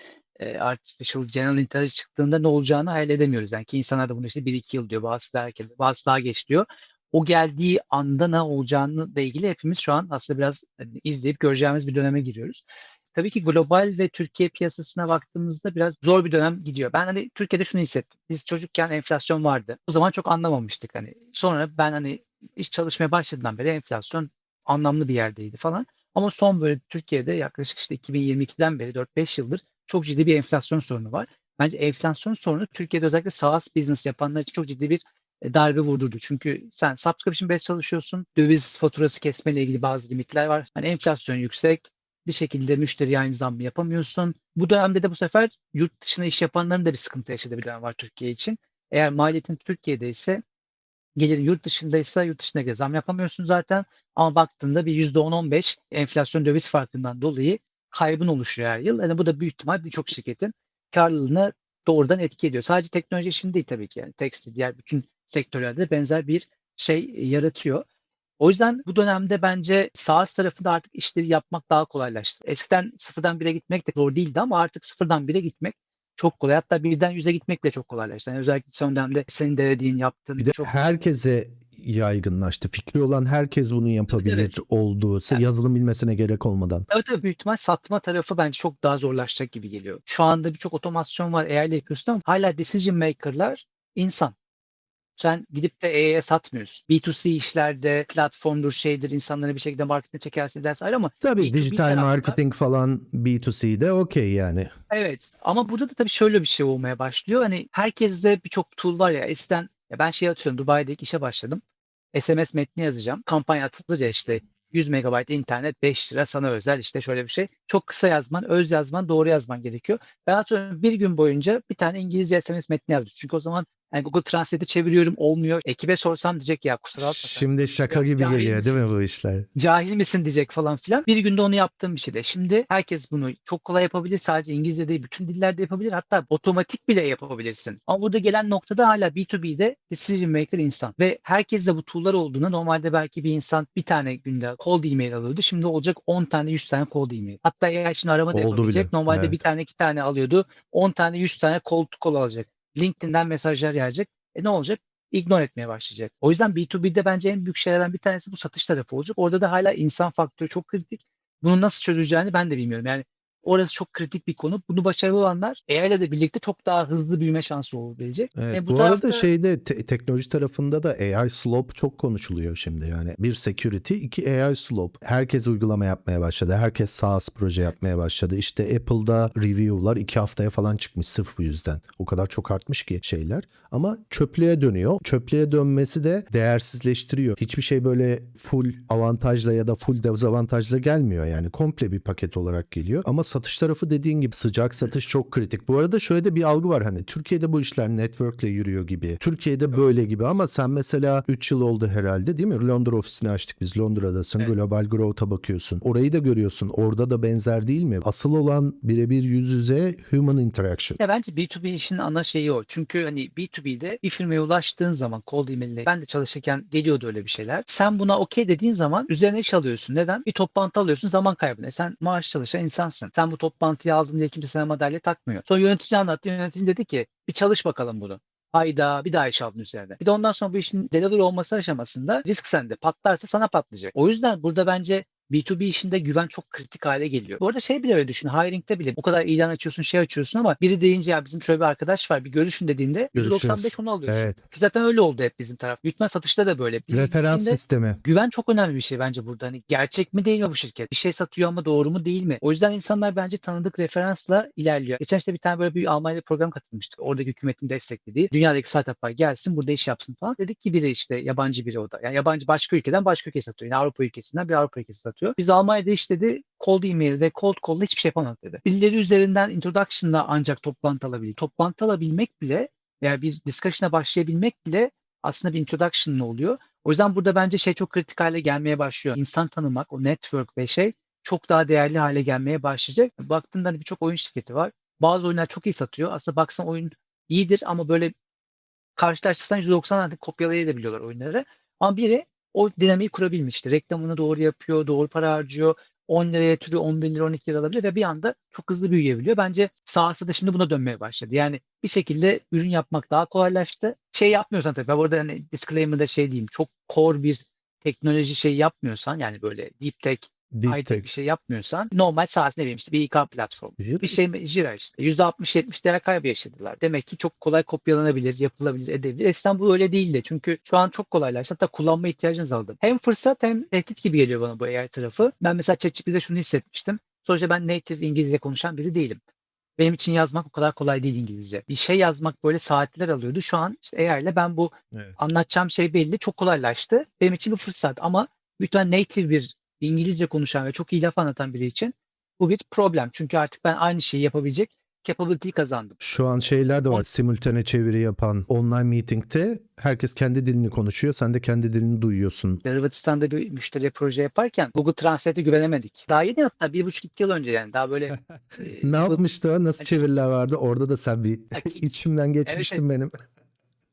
Artificial General Intelligence çıktığında ne olacağını hayal edemiyoruz. Yani ki insanlar da bunu işte 1-2 yıl diyor, bazısı da erken, bazısı daha geç diyor. O geldiği anda ne olacağını da ilgili hepimiz şu an aslında biraz hani izleyip göreceğimiz bir döneme giriyoruz. Tabii ki global ve Türkiye piyasasına baktığımızda biraz zor bir dönem gidiyor. Ben hani Türkiye'de şunu hissettim. Biz çocukken enflasyon vardı. O zaman çok anlamamıştık hani. Sonra ben hani iş çalışmaya başladığımdan beri enflasyon anlamlı bir yerdeydi falan. Ama son böyle Türkiye'de yaklaşık işte 2022'den beri 4-5 yıldır çok ciddi bir enflasyon sorunu var. Bence enflasyon sorunu Türkiye'de özellikle SaaS business yapanlar için çok ciddi bir darbe vurdurdu. Çünkü sen subscription based çalışıyorsun. Döviz faturası kesmeyle ilgili bazı limitler var. Hani enflasyon yüksek. Bir şekilde müşteriye aynı zammı yapamıyorsun. Bu dönemde de bu sefer yurt dışına iş yapanların da bir sıkıntı yaşadığı bir dönem var Türkiye için. Eğer maliyetin Türkiye'de ise gelirin yurt dışındaysa yurt dışındaki zam yapamıyorsun zaten. Ama baktığında bir %10-15 enflasyon döviz farkından dolayı kaybın oluşuyor her yıl. Yani bu da büyük ihtimal birçok şirketin karlılığına doğrudan etki ediyor. Sadece teknoloji için değil tabii ki yani tekstil, diğer bütün sektörlerde benzer bir şey yaratıyor. O yüzden bu dönemde bence SaaS tarafında artık işleri yapmak daha kolaylaştı. Eskiden sıfırdan 1'e gitmek de zor değildi ama artık sıfırdan 1'e gitmek çok kolay. Hatta birden 100'e gitmek bile çok kolaylaştı. Yani özellikle son dönemde senin de dediğin, Bir yaptığın de çok herkese yaygınlaştı. Fikri olan herkes bunu tabii, tabii. yapabilir olduğu, Yani, yazılım bilmesine gerek olmadan. tabii, tabii, büyük ihtimal satma tarafı bence çok daha zorlaşacak gibi geliyor. Şu anda birçok otomasyon var, AI ile yapıyorsun ama hâlâ decision maker'lar insan. Sen gidip de AI'ye satmıyorsun. B2C işlerde platformdur, şeydir, insanları bir şekilde markete çekersin edersin ayrı ama Tabii B2B dijital tarafta marketing falan B2C'de okey yani. evet ama burada da tabii şöyle bir şey olmaya başlıyor. Hani herkeste birçok tool var ya eskiden ya ben şey atıyorum Dubai'de ilk işe başladım. SMS metni yazacağım. Kampanya atılır ya işte 100 megabayt internet 5 lira sana özel işte şöyle bir şey. Çok kısa yazman, öz yazman, doğru yazman gerekiyor. Ben atıyorum bir gün boyunca bir tane İngilizce SMS metni yazdım. Çünkü o zaman Yani Google Translate'e çeviriyorum olmuyor. Ekibe sorsam diyecek ya kusura bakma sen Şimdi şaka ya gibi cahil geliyor değil misin? mi bu işler? Cahil misin diyecek falan filan. Bir günde onu yaptığım bir şey de. Şimdi herkes bunu çok kolay yapabilir. Sadece İngilizce değil, bütün dillerde yapabilir. Hatta otomatik bile yapabilirsin. Ama burada gelen noktada hala B2B'de decision maker insan. Ve herkes de bu tool'lar olduğunda normalde belki bir insan bir tane günde cold email alıyordu. Şimdi olacak 10 tane 100 tane cold email. Hatta eğer şimdi arama da Oldu bile. yapabilecek. Normalde bir Evet. tane 2 tane alıyordu. 10 tane 100 tane cold call alacak. LinkedIn'den mesajlar yağacak. Ne olacak? İgnore etmeye başlayacak. O yüzden B2B'de bence en büyük şeylerden bir tanesi bu satış tarafı olacak. Orada da hala insan faktörü çok kritik. Bunu nasıl çözeceğini ben de bilmiyorum. Yani orası çok kritik bir konu. Bunu başarılı olanlar AI ile de birlikte çok daha hızlı büyüme şansı olabilecek. Evet, Bu bu arada tarafta şeyde teknoloji tarafında da AI slope çok konuşuluyor şimdi yani. Bir security, iki AI slope. Herkes uygulama yapmaya başladı. Herkes SaaS proje yapmaya başladı. İşte Apple'da review'lar 2 haftaya falan çıkmış sırf bu yüzden. O kadar çok artmış ki şeyler. Ama çöplüğe dönüyor. Çöplüğe dönmesi de değersizleştiriyor. Hiçbir şey böyle full avantajla ya da full dezavantajla gelmiyor yani. Komple bir paket olarak geliyor. Ama satış tarafı dediğin gibi sıcak satış çok kritik. Bu arada şöyle de bir algı var hani Türkiye'de bu işler network'le yürüyor gibi. Türkiye'de böyle gibi ama sen mesela 3 yıl oldu herhalde değil mi? Londra ofisini açtık biz. Londra'dasın. evet. Global Growth'a bakıyorsun. Orayı da görüyorsun. Orada da benzer değil mi? Asıl olan birebir yüz yüze human interaction. Ya bence B2B işin ana şeyi o. Çünkü hani B2B'de bir firmaya ulaştığın zaman cold email'le ben de çalışırken geliyordu öyle bir şeyler. Sen buna okey dediğin zaman üzerine iş alıyorsun. Neden? Bir toplantı alıyorsun zaman kaybına. Sen maaş çalışan insansın. Sen bu toplantıyı aldın diye kimse sana madalya takmıyor. Sonra yönetici anlattı. Yönetici dedi ki bir çalış bakalım bunu. Hayda bir daha iş aldın üzerine. Bir de ondan sonra bu işin delivery olması aşamasında risk sende. Patlarsa sana patlayacak. O yüzden burada bence B2B işinde güven çok kritik hale geliyor. Bu arada şey bile öyle düşün. Hiring'de bile o kadar ilan açıyorsun, şey açıyorsun ama biri deyince ya bizim şöyle bir arkadaş var bir görüşün dediğinde Görüşürüz. %95 onu alıyorsun. Evet. Ki zaten öyle oldu hep bizim taraf. Yürütme satışta da böyle. Referans Birinciliğinde sistemi. güven çok önemli bir şey bence burada. Hani gerçek mi değil mi bu şirket? Bir şey satıyor ama doğru mu değil mi? O yüzden insanlar bence tanıdık referansla ilerliyor. Geçen işte bir tane böyle bir Almanya'da program katılmıştık. Oradaki hükümetin desteklediği. Dünyadaki startuplar gelsin burada iş yapsın falan. Dedik ki biri işte yabancı biri o da. Yani yabancı başka ülkeden başka ülkeye satıyor. Yani Avrupa ülkesinden bir Avrupa ülkesi satıyor. Biz Almanya'da iş dedi cold email ve cold call'la hiçbir şey yapamadık dedi. Birileri üzerinden introduction'la ancak toplantı alabilir. Toplantı alabilmek bile veya bir discussion'a başlayabilmek bile aslında bir introduction oluyor. O yüzden burada bence şey çok kritik hale gelmeye başlıyor. İnsan tanımak, o network ve şey çok daha değerli hale gelmeye başlayacak. Baktığında hani birçok oyun şirketi var. Bazı oyunlar çok iyi satıyor. Aslında baksan oyun iyidir ama böyle karşılaştırsan %90 artık kopyalayabiliyorlar oyunları. Ama biri o dinamiği kurabilmiş. İşte reklamını doğru yapıyor, doğru para harcıyor. 10 liraya türü 10 bin lira 12 lira alabilir ve bir anda çok hızlı büyüyebiliyor. Bence sahası da şimdi buna dönmeye başladı. Yani bir şekilde ürün yapmak daha kolaylaştı. Şey yapmıyorsan tabii ben burada hani disclaimer'da şey diyeyim çok core bir teknoloji şey yapmıyorsan yani böyle deep tech, Deep high tech bir tech. şey yapmıyorsan normal sahası ne bileyim işte bir İK platformu. Bir şey Jira işte. %60-70 değer kaybı yaşadılar. Demek ki çok kolay kopyalanabilir, yapılabilir, edebilir. Eskiden bu öyle değildi. Çünkü şu an çok kolaylaştı. Hatta kullanma ihtiyacınız azaldı. Hem fırsat hem tehdit gibi geliyor bana bu AI tarafı. Ben mesela ChatGPT'de şunu hissetmiştim. Sonuçta ben native İngilizce konuşan biri değilim. Benim için yazmak o kadar kolay değil İngilizce. Bir şey yazmak böyle saatler alıyordu. Şu an işte AI ile ben bu Evet. anlatacağım şey belli. Çok kolaylaştı. Benim için bir fırsat ama lütfen native bir İngilizce konuşan ve çok iyi laf anlatan biri için bu bir problem. Çünkü artık ben aynı şeyi yapabilecek capability'yi kazandım. Şu an şeyler de var. On Simultane çeviri yapan online meeting'te herkes kendi dilini konuşuyor. Sen de kendi dilini duyuyorsun. Hırvatistan'da bir müşteriye proje yaparken Google Translate'e güvenemedik. Daha yeni hatta 1,5-2 yıl önce yani daha böyle Ne Apple yapmıştı o? Nasıl yani çok çeviriler vardı? Orada da sen bir içimden evet, evet. geçmiştin benim.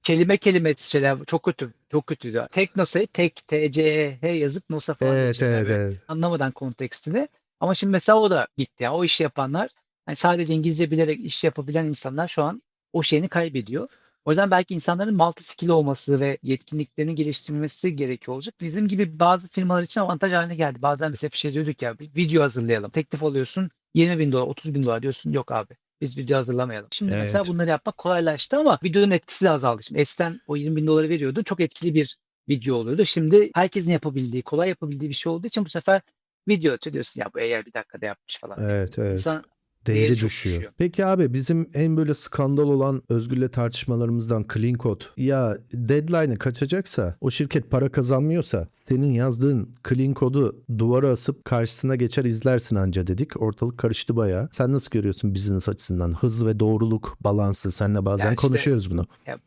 Kelime kelime şeyler çok kötü. Çok kötüydü. Teknosa'yı tek T-C-E-H yazıp Nosa falan diye Evet, çevirdiler evet, böyle evet. anlamadan kontekstini. Ama şimdi mesela o da gitti. Yani o işi yapanlar hani sadece İngilizce bilerek iş yapabilen insanlar şu an o şeyini kaybediyor. O yüzden belki insanların multi skill olması ve yetkinliklerini geliştirmesi gerekiyor olacak. Bizim gibi bazı firmalar için avantaj haline geldi. Bazen mesela bir şey diyorduk ya bir video hazırlayalım. Teklif alıyorsun 20 bin dolar 30 bin dolar diyorsun. Yok abi biz video hazırlamayalım. Şimdi mesela Evet. bunları yapmak kolaylaştı ama videonun etkisi de azaldı. Şimdi eskiden o 20 bin doları veriyordu. Çok etkili bir video oluyordu. Şimdi herkesin yapabildiği, kolay yapabildiği bir şey olduğu için bu sefer video atıyor diyorsun ya bu AI bir dakikada yapmış falan. Evet, evet. İnsan değeri Değeri çok düşüyor. düşüyor. Peki abi bizim en böyle skandal olan Özgür'le tartışmalarımızdan Clean Code. Ya deadline'ı kaçacaksa, o şirket para kazanmıyorsa senin yazdığın Clean Code'u duvara asıp karşısına geçer izlersin anca dedik. Ortalık karıştı bayağı. Sen nasıl görüyorsun business açısından? Hız ve doğruluk balansı. Seninle bazen Ya işte konuşuyoruz bunu. ya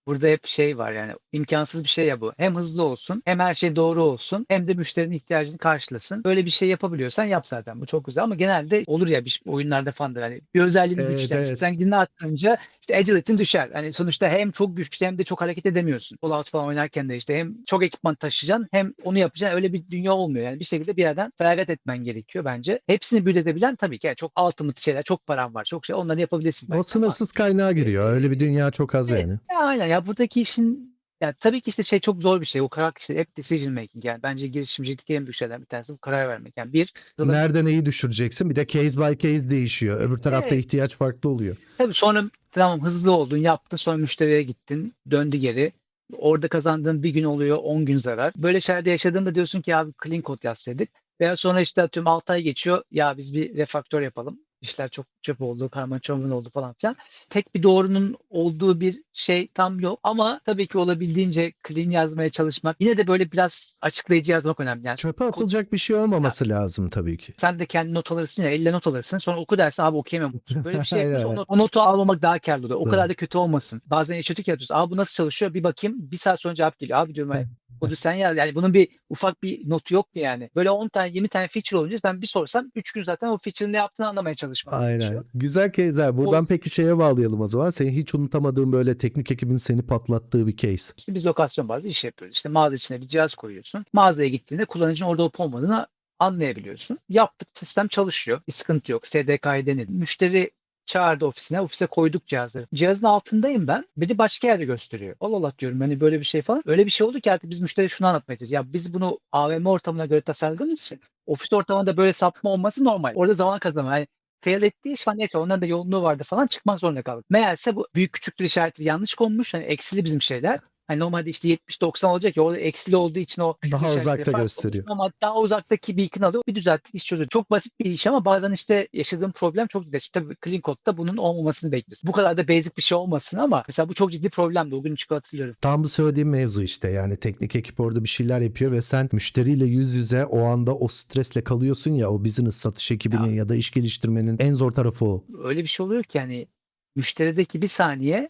burada hep şey var yani imkansız bir şey ya bu. Hem hızlı olsun hem her şey doğru olsun hem de müşterinin ihtiyacını karşılasın. Böyle bir şey yapabiliyorsan yap zaten. Bu çok güzel ama genelde olur ya oyunlarda falan da hani bir özelliğini Evet, güçlen. evet. Strength'ini arttırınca işte agility'in düşer. Hani sonuçta hem çok güçlü hem de çok hareket edemiyorsun. Fallout falan oynarken de işte hem çok ekipman taşıyacaksın hem onu yapacaksın. Öyle bir dünya olmuyor. Yani bir şekilde bir yerden feragat etmen gerekiyor bence. Hepsini büyütebilen tabii ki yani çok ultimate şeyler, çok param var, çok şey onları yapabilirsin O belki ama sınırsız kaynağa giriyor. Öyle bir dünya çok az evet, yani. ya aynen ya buradaki işin ya tabii ki işte şey çok zor bir şey. O karar işte hep decision making yani bence girişimcilikteki en büyük şeylerden bir tanesi bu karar vermek. Yani bir Nerede neyi düşüreceksin? Bir de case by case değişiyor. Öbür tarafta evet, ihtiyaç farklı oluyor. tabii sonra tamam hızlı oldun, yaptın, sonra müşteriye gittin, döndü geri. Orada kazandığın bir gün oluyor, 10 gün zarar. Böyle şeylerde yaşadığında diyorsun ki abi clean code yazsaydık. Veya sonra işte atıyorum 6 ay geçiyor. Ya biz bir refaktör yapalım. İşler çok çöp oldu, karman çorman oldu falan filan. Tek bir doğrunun olduğu bir şey tam yok. Ama tabii ki olabildiğince clean yazmaya çalışmak. Yine de böyle biraz açıklayıcı yazmak önemli. Yani Çöpe kod, atılacak bir şey olmaması lazım tabii ki. sen de kendi not alırsın ya, elle not alırsın. Sonra oku dersin abi okuyamam. Böyle bir şey yapıyorsa Aynen. o notu almamak daha kârlı oluyor. O kadar Evet. da kötü olmasın. Bazen yaşadık ya diyoruz. Abi bu nasıl çalışıyor? Bir bakayım. Bir saat sonra cevap geliyor. Abi diyorum hani kodu sen yaz. Yani bunun bir ufak bir notu yok mu yani? Böyle 10 tane 20 tane feature olunca ben bir sorsam 3 gün zaten o feature'ın ne yaptığını anlamaya çalışmam gerekiyor. Aynen. Güzel case'ler. O Buradan peki şeye bağlayalım o zaman. Senin hiç unutamadığın böyle teknik ekibin seni patlattığı bir case. işte biz lokasyon bazlı iş yapıyoruz. İşte mağaza içine bir cihaz koyuyorsun. Mağazaya gittiğinde kullanıcının orada olup olmadığını anlayabiliyorsun. Yaptık, sistem çalışıyor. Bir sıkıntı yok. SDK'yı denedim. Müşteri çağırdı ofisine. Ofise koyduk cihazları. Cihazın altındayım ben. Beni başka yerde gösteriyor. Allah Allah diyorum hani böyle bir şey falan. Öyle bir şey oldu ki artık biz müşteriye şunu anlatmaya çalışıyoruz. Ya biz bunu AVM ortamına göre tasarladığımız için ofis ortamında böyle sapma olması normal. Orada zaman kazanma. Yani fail ettiği iş falan neyse onların da yoğunluğu vardı falan çıkmak zorunda kaldık. Meğerse bu büyük küçüktür işaretleri yanlış konmuş. Hani eksili bizim şeyler. Hani normalde işte 70-90 olacak ya orada eksili olduğu için o küçük Daha işaretleri uzakta farklı olmuş gösteriyor. ama daha uzaktaki beacon alıyor. Bir düzelttik iş çözüyor. Çok basit bir iş ama bazen işte yaşadığım problem çok ciddi. Tabii clean code'da bunun olmamasını bekliyorsun. Bu kadar da basic bir şey olmasın ama mesela bu çok ciddi problemdi. O gün çıkıp hatırlıyorum. Tam bu söylediğim mevzu işte. Yani teknik ekip orada bir şeyler yapıyor ve sen müşteriyle yüz yüze o anda o stresle kalıyorsun ya, o business satış ekibinin Ya ya da iş geliştirmenin en zor tarafı o. öyle bir şey oluyor ki yani müşterideki bir saniye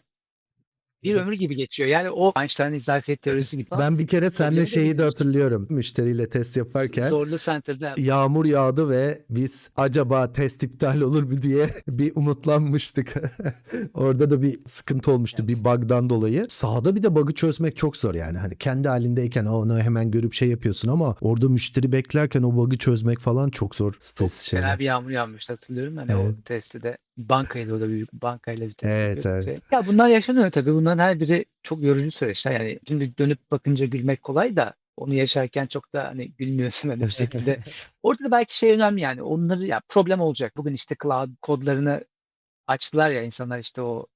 bir ömür gibi geçiyor. Yani o Einstein'ın izafiyet teorisi gibi falan. Ben bir kere seninle Problemi de şeyi de bilmiyorsun. hatırlıyorum. Müşteriyle test yaparken Zorlu center'da yağmur yağdı ve biz acaba test iptal olur mu diye bir umutlanmıştık. Orada da bir sıkıntı olmuştu bir bug'dan dolayı. Sahada bir de bug'ı çözmek çok zor yani. Hani kendi halindeyken onu hemen görüp şey yapıyorsun ama orada müşteri beklerken o bug'ı çözmek falan çok zor, çok stresli fena şeyler. bir yağmur yağmıştı hatırlıyorum. Hani o Evet. testi de bankaydı o da büyük bir bankayla bir test Evet, yapıyorduk. evet. Ya bunlar yaşanıyor tabii. Bunların her biri çok yorucu süreçler. Yani şimdi dönüp bakınca gülmek kolay da onu yaşarken çok da hani gülmüyorsun hani bir şekilde. Orada da belki şey önemli yani onları ya problem olacak. Bugün işte cloud kodlarını açtılar ya insanlar işte o,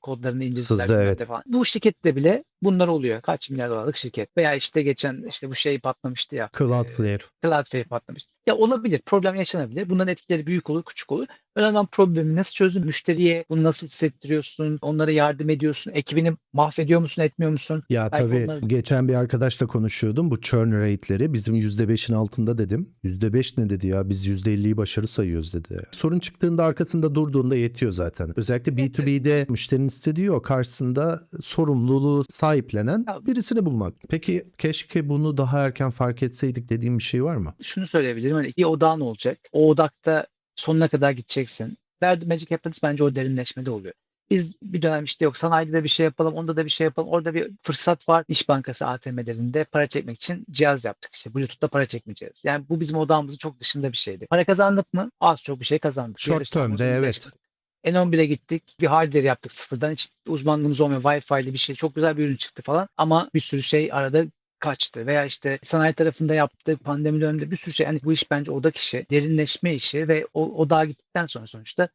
kodlarını indirdiler Sızdı, bilmem evet. ne falan. Bu şirkette bile bunlar oluyor. Kaç milyar dolarlık şirket veya işte geçen işte bu şey patlamıştı ya, Cloudflare. Cloudflare patlamıştı. Ya olabilir, problem yaşanabilir. Bunların etkileri büyük olur, küçük olur. Önemli olan problemi nasıl çözdün, müşteriye bunu nasıl hissettiriyorsun, onlara yardım ediyorsun, ekibini mahvediyor musun, etmiyor musun? Ya Belki tabii onları geçen bir arkadaşla konuşuyordum. Bu churn rate'leri bizim %5'in altında dedim. %5 ne dedi ya, biz %50'yi başarı sayıyoruz dedi. Sorun çıktığında arkasında durduğunda yetiyor zaten. Özellikle evet, evet. B2B'de müşterinin istediği o, karşısında sorumluluğu sahiplenen Ya birisini bulmak. Peki keşke bunu daha erken fark etseydik dediğim bir şey var mı? şunu söyleyebilirim, hani bir odağın olacak. O odakta sonuna kadar gideceksin. Derdi Magic Happens bence o derinleşmede oluyor. Biz bir dönem işte yok sanayide de bir şey yapalım, onda da bir şey yapalım. Orada bir fırsat var. İş Bankası ATM'lerinde para çekmek için cihaz yaptık işte. Bluetooth'ta para çekmeyeceğiz. Yani bu bizim odağımızın çok dışında bir şeydi. Para kazandık mı? Az çok bir şey kazandık. Bir ara Short işte term'de Amazon'u evet. geçtik. N11'e gittik. Bir hardware yaptık sıfırdan. Hiç uzmanlığımız olmayan Wi-Fi'li bir şey. Çok güzel bir ürün çıktı falan. Ama bir sürü şey arada kaçtı veya işte sanayi tarafında yaptık pandemi döneminde bir sürü şey. Hani bu iş bence odak işi, derinleşme işi ve o odağa gittikten sonra sonuçta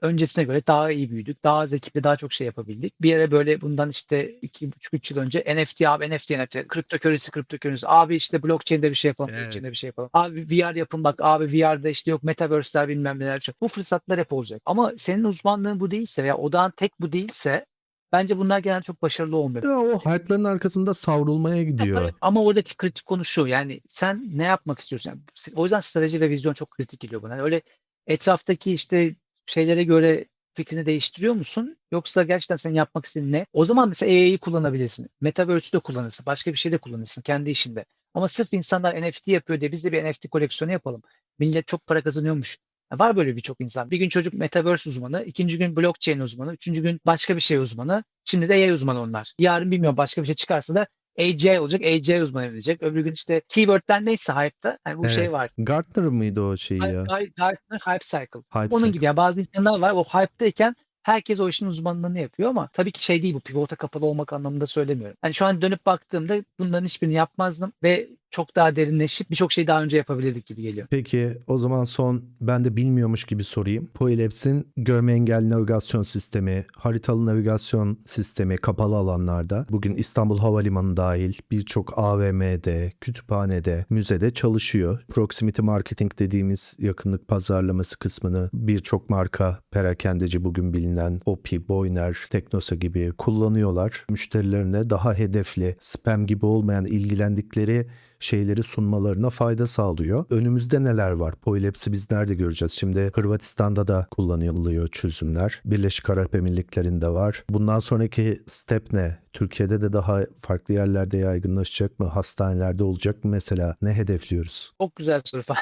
öncesine göre daha iyi büyüdük. Daha az ekiple daha çok şey yapabildik. Bir yere böyle bundan işte 2,5-3 yıl önce NFT abi NFT, kripto currency abi işte blockchain'de bir şey yapalım, Evet. blockchain'de bir şey yapalım. Abi VR yapın bak abi VR'da işte yok metaverse'ler bilmem neler. Bu fırsatlar hep olacak. Ama senin uzmanlığın bu değilse veya odağın tek bu değilse bence bunlar genelde çok başarılı olmuyor. Ya o hype'ların arkasında savrulmaya gidiyor. Ama oradaki kritik konu şu, yani sen ne yapmak istiyorsun? Yani o yüzden strateji ve vizyon çok kritik geliyor bana. Öyle etraftaki işte şeylere göre fikrini değiştiriyor musun? Yoksa gerçekten senin yapmak istediğin ne? O zaman mesela AI'yi kullanabilirsin. Metaverse'ü de kullanırsın. Başka bir şey de kullanırsın kendi işinde. Ama sırf insanlar NFT yapıyor diye biz de bir NFT koleksiyonu yapalım. Millet çok para kazanıyormuş. Var böyle birçok insan. Bir gün çocuk Metaverse uzmanı, ikinci gün blockchain uzmanı, üçüncü gün başka bir şey uzmanı. Şimdi de AI uzmanı onlar. Yarın bilmiyorum başka bir şey çıkarsa da AJ olacak, AJ uzmanı diyecek. Öbür gün işte keywordler neyse hype'ta. Hani bu şey Evet. var. Gartner mıydı o şeyi ya? Gartner Hype Cycle. Hype Onun gibi Cycle. yani bazı insanlar var o hype'tayken herkes o işin uzmanlığını yapıyor ama tabii ki şey değil bu pivota kapalı olmak anlamında söylemiyorum. Hani şu an dönüp baktığımda bunların hiçbirini yapmazdım ve çok daha derinleşip birçok şeyi daha önce yapabilirdik gibi geliyor. Peki o zaman son ben de bilmiyormuş gibi sorayım. Poilabs'in görme engelli navigasyon sistemi, haritalı navigasyon sistemi kapalı alanlarda bugün İstanbul Havalimanı dahil birçok AVM'de, kütüphanede, müzede çalışıyor. Proximity marketing dediğimiz yakınlık pazarlaması kısmını birçok marka perakendeci bugün bilinen OPI, Boyner, Teknosa gibi kullanıyorlar. Müşterilerine daha hedefli, spam gibi olmayan ilgilendikleri şeyleri sunmalarına fayda sağlıyor. Önümüzde neler var? Poilabs'i biz nerede göreceğiz? Şimdi Hırvatistan'da da kullanılıyor çözümler. Birleşik Arap Emirlikleri'nde var. Bundan sonraki step ne? Türkiye'de de daha farklı yerlerde yaygınlaşacak mı? Hastanelerde olacak mı mesela? Ne hedefliyoruz? Çok güzel soru falan.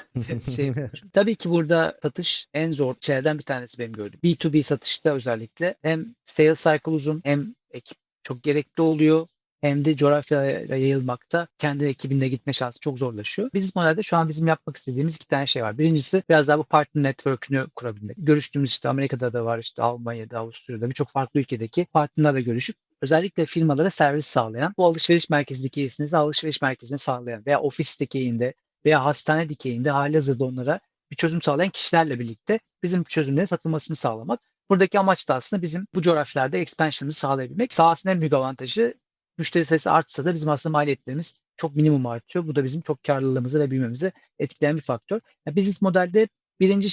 Tabii ki burada satış en zor şeylerden bir tanesi benim gördüğüm. B2B satışta özellikle hem sales cycle uzun hem ekip çok gerekli oluyor. Hem de coğrafyaya yayılmakta kendi ekibinde gitme şansı çok zorlaşıyor. Business modelde şu an bizim yapmak istediğimiz iki tane şey var. Birincisi biraz daha bu partner network'ünü kurabilmek. Görüştüğümüz işte Amerika'da da var, işte Almanya'da, Avusturya'da birçok farklı ülkedeki partnerlerle görüşüp özellikle firmalara servis sağlayan, bu alışveriş merkezi dikeyinde alışveriş merkezini sağlayan veya ofis dikeyinde veya hastane dikeyinde halihazırda onlara bir çözüm sağlayan kişilerle birlikte bizim çözümlerin satılmasını sağlamak. Buradaki amaç da aslında bizim bu coğrafyalarda expansion'ımızı sağlayabilmek. Sahasının en büyük avantajı müşteri sayısı artsa da bizim aslında maliyetlerimiz çok minimum artıyor. Bu da bizim çok karlılığımızı ve büyümemizi etkileyen bir faktör. Business modelde birinci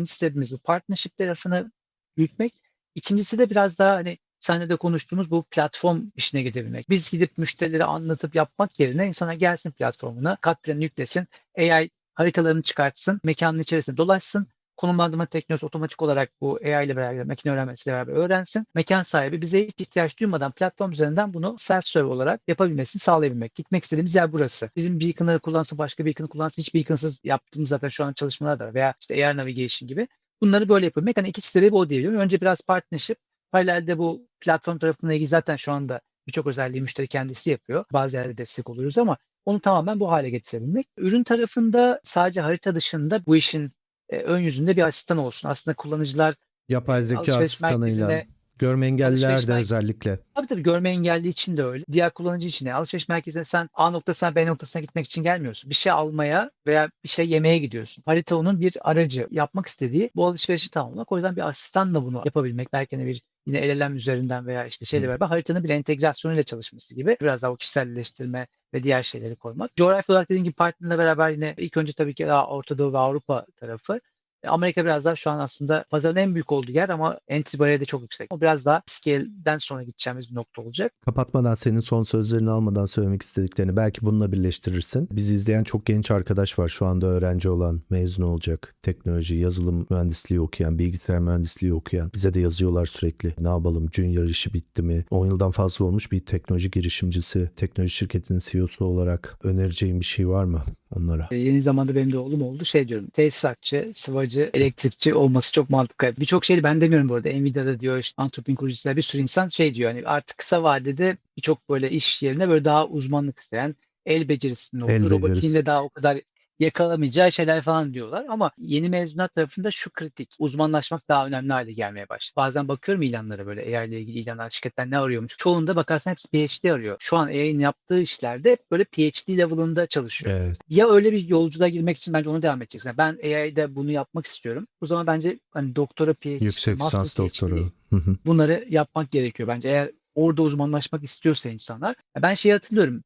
stepimiz bu partnership tarafını büyütmek. İkincisi de biraz daha hani seninle de konuştuğumuz bu platform işine gidebilmek. Biz gidip müşterilere anlatıp yapmak yerine insana gelsin platformuna, kat planı yüklesin, AI haritalarını çıkartsın, mekanın içerisinde dolaşsın. Konumlandırma teknolojisi otomatik olarak bu AI ile beraber, makine öğrenmesiyle beraber öğrensin. Mekan sahibi bize hiç ihtiyaç duymadan platform üzerinden bunu self-serve olarak yapabilmesini sağlayabilmek. Gitmek istediğimiz yer burası. Bizim beacon'ları kullansın, başka beacon'ı kullansın. Hiç beacon'sız yaptığımız zaten şu an çalışmalar da var. Veya işte Air Navigation gibi. Bunları böyle yapabilmek. Hani iki sebebi o diyebilirim. Önce biraz partnership. Paralelde bu platform tarafına ilgili zaten şu anda birçok özelliği müşteri kendisi yapıyor. Bazı yerde destek oluyoruz ama onu tamamen bu hale getirebilmek. Ürün tarafında sadece harita dışında bu işin ön yüzünde bir asistan olsun. Aslında kullanıcılar Yapay zeka alışveriş asistanıyla merkezine görme engelliler alışveriş de merkezine özellikle. tabii görme engelli için de öyle. Diğer kullanıcı için de. Alışveriş merkezine sen A noktasına B noktasına gitmek için gelmiyorsun. Bir şey almaya veya bir şey yemeye gidiyorsun. Harita onun bir aracı. Yapmak istediği bu alışverişi tamamlamak. O yüzden bir asistanla bunu yapabilmek. Belki hani bir yine LLM üzerinden veya işte şeyle beraber haritanın bir entegrasyonuyla çalışması gibi. Biraz daha o kişiselleştirme ve diğer şeyleri koymak. Coğrafya olarak dediğim gibi partnerle beraber yine ilk önce tabii ki daha Orta Doğu ve Avrupa tarafı. Amerika biraz daha şu an aslında pazarın en büyük olduğu yer ama entry barrieri de çok yüksek. O biraz daha scale'den sonra gideceğimiz bir nokta olacak. Kapatmadan senin son sözlerini almadan söylemek istediklerini belki bununla birleştirirsin. Bizi izleyen çok genç arkadaş var. Şu anda öğrenci olan, mezun olacak, teknoloji, yazılım mühendisliği okuyan, bilgisayar mühendisliği okuyan. Bize de yazıyorlar sürekli. Ne yapalım? Junior işi bitti mi? 10 yıldan fazla olmuş bir teknoloji girişimcisi, teknoloji şirketinin CEO'su olarak önereceğin bir şey var mı onlara? Yeni zamanda benim de oğlum oldu. Şey diyorum, tesisatçı, sıvacı, elektrikçi olması çok mantıklı. Birçok şeyi ben demiyorum bu arada. Nvidia'da diyor, işte Antropin kurucular bir sürü insan şey diyor. Hani artık kısa vadede birçok böyle iş yerine böyle daha uzmanlık isteyen, el becerisinin El olduğu, robotiğin becerisi. de daha o kadar yakalamayacağı şeyler falan diyorlar. Ama yeni mezunat tarafında şu kritik. Uzmanlaşmak daha önemli hale gelmeye başladı. Bazen bakıyorum ilanlara, böyle AI ile ilgili ilanlar, şirketler ne arıyormuş. Çoğunda bakarsan hepsi PhD arıyor. Şu an AI'nin yaptığı işlerde hep böyle PhD level'ında çalışıyor. Evet. Ya öyle bir yolculuğa girmek için bence onu devam edeceksin. Yani ben AI'de bunu yapmak istiyorum. O zaman bence hani doktora, PhD, işte Yüksek master, lisans PhD doktoru. Hı hı. bunları yapmak gerekiyor bence. Eğer orada uzmanlaşmak istiyorsa insanlar. Ya ben şeyi hatırlıyorum.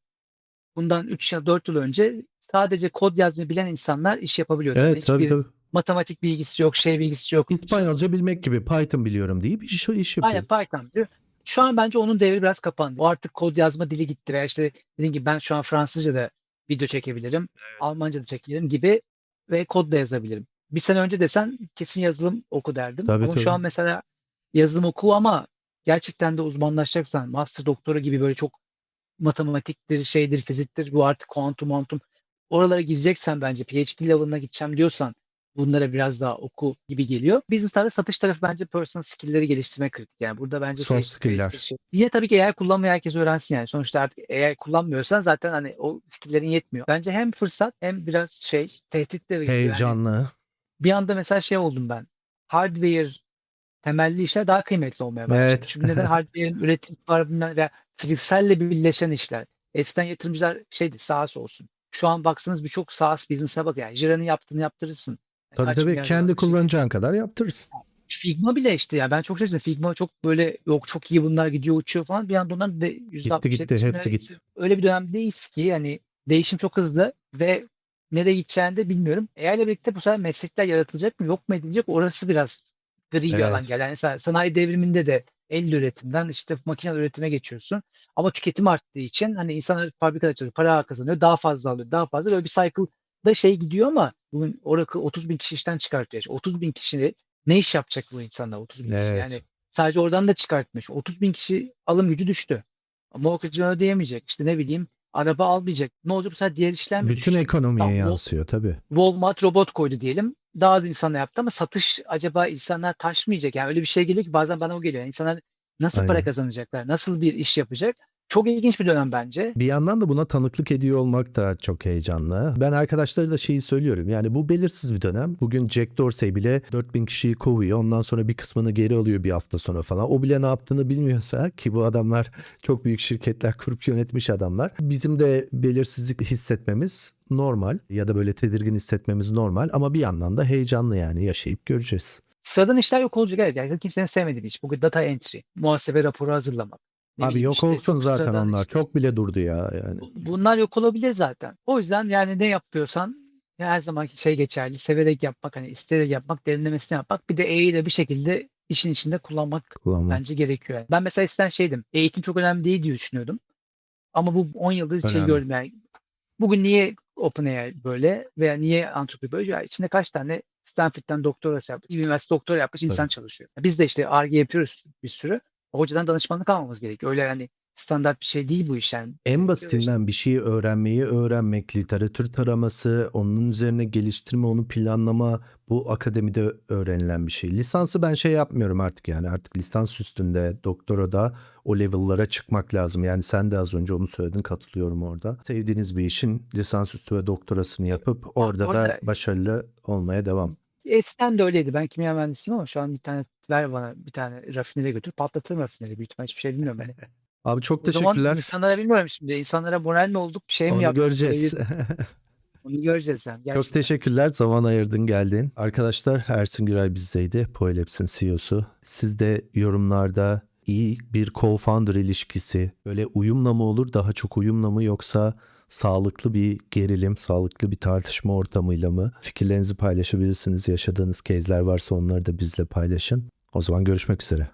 Bundan 3 ya 4 yıl önce sadece kod yazmayı bilen insanlar iş yapabiliyordu. Yani Evet, tabii hiçbir tabii. matematik bilgisi yok, şey bilgisi yok. İspanyolca bilmek gibi Python biliyorum deyip iş Aynen yapıyor. Python diyor. Şu an bence onun devri biraz kapandı. O artık kod yazma dili gitti veya işte dediğim gibi ben şu an Fransızca da video çekebilirim, Almanca da çekebilirim gibi ve kod da yazabilirim. Bir sene önce desen kesin yazılım oku derdim. Tabii Ama şu tabii. an mesela yazılım oku ama gerçekten de uzmanlaşacaksan master doktora gibi böyle çok matematiktir, şeydir, fiziktir, bu artık kuantum, oralara gireceksen bence PhD level'ına gideceğim diyorsan bunlara biraz daha oku gibi geliyor. Business'larda satış tarafı bence personal skill'leri geliştirmek kritik. Yani burada bence Soft face to face'te skill'ler. şey. Yine tabii ki AI kullanmayı herkes öğrensin yani. Sonuçta artık AI kullanmıyorsan zaten hani o skill'lerin yetmiyor. Bence hem fırsat hem biraz şey tehdit de geliyor. Yani Heyecanlı. bir anda mesela şey oldum ben. Hardware temelli işler daha kıymetli olmaya başladı. Evet. Çünkü neden? Hardware'in üretim var bilmem veya fizikselle birleşen işler. Eskiden yatırımcılar şeydi SaaS olsun. Şu an baksanız birçok SaaS business'a bak yani Jira'nın yaptığını yaptırırsın. Tabii Kaç tabii milyar kendi dolarlık şirket. kullanacağın kadar yaptırırsın. Figma bile işte ya ben çok şaşırdım. Figma çok böyle yok çok iyi bunlar gidiyor uçuyor falan. Bir anda onların de Gitti gitti %60-70 hepsi milyar gitti. öyle bir dönemdeyiz ki yani değişim çok hızlı ve nereye gideceğini de bilmiyorum. AI ile birlikte bu sefer meslekler yaratılacak mı yok mu edilecek orası biraz gri bir alan Evet. gel. Yani mesela sanayi devriminde de el üretimden işte makine üretime geçiyorsun. Ama tüketim arttığı için hani insanlar fabrikada çalışıyor, para kazanıyor, daha fazla alıyor, daha fazla. Böyle bir cycle'da şey gidiyor ama bugün Oracle 30.000 kişi işten çıkartıyor. İşte 30.000 kişi ne iş yapacak bu insanlar 30.000 kişi? Evet. Yani sadece oradan da çıkartmış. 30.000 kişi alım gücü düştü. Mortgage'ını ödeyemeyecek. İşte ne bileyim araba almayacak. Ne olacak? Bu sefer diğer işler mi Bütün düşecek? ekonomiye Tamam, yansıyor tabii. Walmart robot koydu diyelim. Daha az insana yaptı ama satış acaba insanlar taşmayacak. Yani öyle bir şey geliyor ki bazen bana o geliyor. Yani insanlar nasıl para Aynen. kazanacaklar? Nasıl bir iş yapacak? Çok ilginç bir dönem bence. Bir yandan da buna tanıklık ediyor olmak da çok heyecanlı. Ben arkadaşlara da şeyi söylüyorum. Yani bu belirsiz bir dönem. Bugün Jack Dorsey bile 4000 kişiyi kovuyor. Ondan sonra bir kısmını geri alıyor bir hafta sonra falan. O bile ne yaptığını bilmiyorsa ki bu adamlar çok büyük şirketler kurup yönetmiş adamlar. Bizim de belirsizlik hissetmemiz normal ya da böyle tedirgin hissetmemiz normal ama bir yandan da heyecanlı yani yaşayıp göreceğiz. Sıradan işler yok olacak. Evet. Yani kimsenin sevmediği bir iş. Bugün data entry, muhasebe raporu hazırlamak. Ne Abi bileyim yok işte olsun çok zaten sıradan onlar. işler. Çok bile durdu ya yani. Bunlar yok olabilir zaten. O yüzden yani ne yapıyorsan her zamanki şey geçerli. Severek yapmak, hani isteyerek yapmak, derinlemesine yapmak. Bir de E'yi de bir şekilde işin içinde kullanmak Kullanmak bence gerekiyor. Yani. Ben mesela eskiden şeydim. Eğitim çok önemli değil diye düşünüyordum. Ama bu 10 yıldır şey önemli. gördüm yani. Bugün niye OpenAI böyle veya niye Anthropic böyle? Ya içinde kaç tane Stanford'dan doktorası yapmış, üniversite doktora yapmış Tabii. insan çalışıyor. Biz de işte Ar-Ge yapıyoruz bir sürü. Hocadan danışmanlık almamız gerekiyor. Öyle yani standart bir şey değil bu iş yani. En İşte basitinden bir şeyi öğrenmeyi öğrenmek, literatür taraması, onun üzerine geliştirme, onu planlama bu akademide öğrenilen bir şey. Lisansı ben şey yapmıyorum artık yani artık lisans üstünde doktora da o level'lara çıkmak lazım. Yani sen de az önce onu söyledin katılıyorum orada. Sevdiğiniz bir işin lisansüstü ve doktorasını yapıp orada da orada başarılı olmaya devam. eskiden de öyleydi. Ben kimya mühendisiyim ama şu an bir tane ver bana bir tane rafineriye götür. Patlatırım rafineri. Büyük ihtimalle hiçbir şey bilmiyorum ben. Abi çok O zaman teşekkürler. insanlara bilmiyorum şimdi. İnsanlara moral mi olduk, bir şey mi Onu yaptık? göreceğiz. Onu göreceğiz yani Çok gerçekten. teşekkürler. Zaman ayırdın geldin. Arkadaşlar Ersin Güray bizdeydi. Poelabs'in CEO'su. Siz de yorumlarda iyi bir co-founder ilişkisi böyle uyumla mı olur daha çok uyumla mı yoksa sağlıklı bir gerilim, sağlıklı bir tartışma ortamıyla mı? Fikirlerinizi paylaşabilirsiniz. Yaşadığınız case'ler varsa onları da bizle paylaşın. O zaman görüşmek üzere.